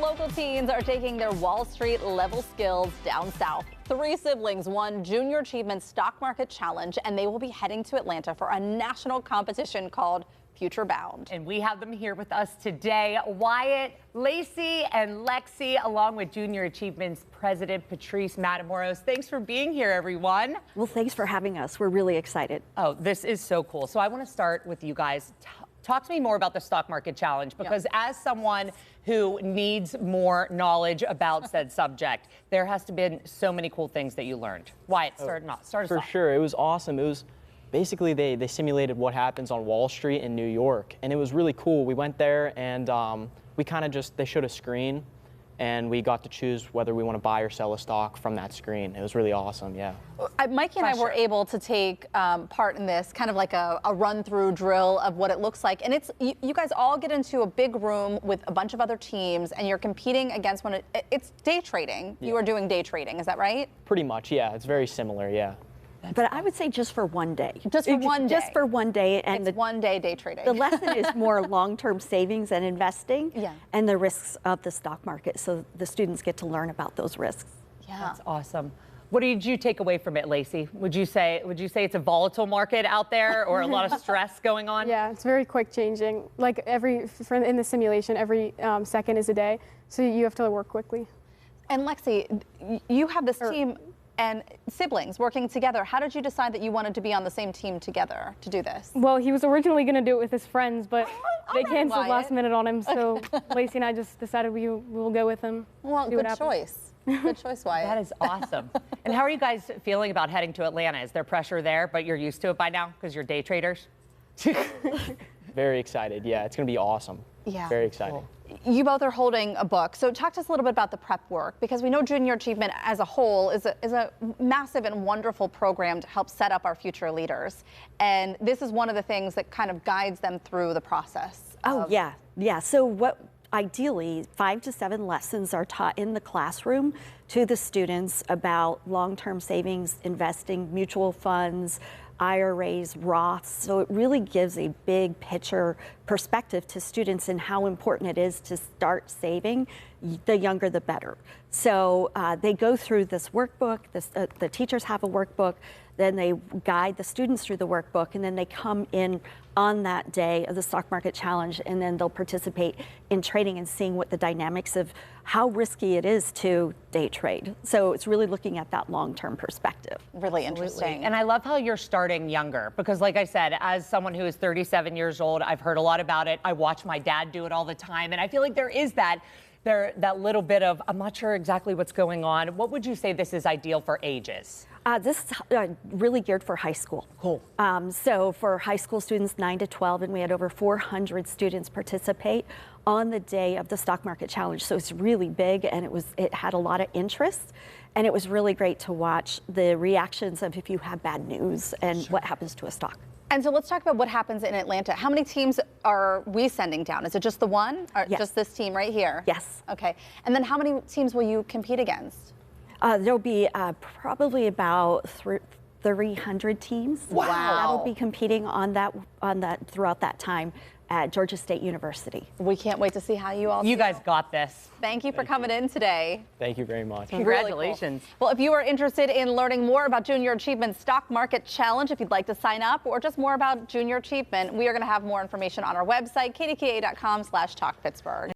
Local teens are taking their Wall Street level skills down south. 3 siblings won Junior Achievement Stock Market Challenge, and they will be heading to Atlanta for a national competition called Future Bound. And we have them here with us today. Wyatt, Lacey, and Lexi, along with Junior Achievement's president, Patrice Matamoros. Thanks for being here, everyone. Well, thanks for having us. We're really excited. Oh, this is so cool. So I want to start with you guys. Talk to me more about the Stock Market Challenge, because as someone who needs more knowledge about said subject, there has to be so many cool things that you learned. Wyatt, start us off. For sure, it was awesome. It was basically they simulated what happens on Wall Street in New York, and it was really cool. We went there and we kind of they showed a screen, and we got to choose whether we want to buy or sell a stock from that screen. It was really awesome, yeah. Mikey and I were able to take part in this, kind of like a run-through drill of what it looks like. And it's you guys all get into a big room with a bunch of other teams, and you're competing against it's day trading. Yeah. You are doing day trading, is that right? Pretty much, yeah. It's very similar, yeah. But I would say just for one day. Just for one day. Just for one day. And it's 1 day day trading. The lesson is more long-term savings and investing, yeah, and the risks of the stock market. So the students get to learn about those risks. Yeah. That's awesome. What did you take away from it, Lacey? Would you say it's a volatile market out there, or a lot of stress going on? Yeah, it's very quick changing. Like in the simulation, every second is a day. So you have to work quickly. And Lexi, you have this team and siblings working together. How did you decide that you wanted to be on the same team together to do this? Well, he was originally going to do it with his friends, but they canceled last minute on him. So Lacey and I just decided we will go with him. Well, good choice. Good choice, Wyatt. That is awesome. And how are you guys feeling about heading to Atlanta? Is there pressure there, but you're used to it by now because you're day traders? Very excited, yeah. It's going to be awesome. Yeah. Very exciting. Cool. You both are holding a book, so talk to us a little bit about the prep work, because we know Junior Achievement as a whole is a massive and wonderful program to help set up our future leaders, and this is one of the things that kind of guides them through the process. Yeah. So ideally, 5 to 7 lessons are taught in the classroom to the students about long-term savings, investing, mutual funds, IRAs, Roths. So it really gives a big picture perspective to students and how important it is to start saving. The younger, the better. So they go through this workbook. The teachers have a workbook. Then they guide the students through the workbook, and then they come in on that day of the Stock Market Challenge, and then they'll participate in trading and seeing what the dynamics of how risky it is to day trade. So it's really looking at that long-term perspective. Really interesting. And I love how you're starting younger, because like I said, as someone who is 37 years old, I've heard a lot about it. I watch my dad do it all the time, and I feel like there is that little bit of, I'm not sure exactly what's going on. What would you say this is ideal for ages? This is really geared for high school. Cool. So for high school students 9 to 12, and we had over 400 students participate on the day of the Stock Market Challenge. So it's really big, and it had a lot of interest, and it was really great to watch the reactions of if you have bad news and what happens to a stock. And so let's talk about what happens in Atlanta. How many teams are we sending down? Is it just the one, or just this team right here? Yes. Okay. And then how many teams will you compete against? There'll be probably about 300 teams. Wow. That'll be competing on that throughout that time at Georgia State University. We can't wait to see how you all do. You guys got this. Thank you for coming in today. Thank you very much. Congratulations. Really cool. Well, if you are interested in learning more about Junior Achievement Stock Market Challenge, if you'd like to sign up, or just more about Junior Achievement, we are going to have more information on our website, kdka.com/talkpittsburgh.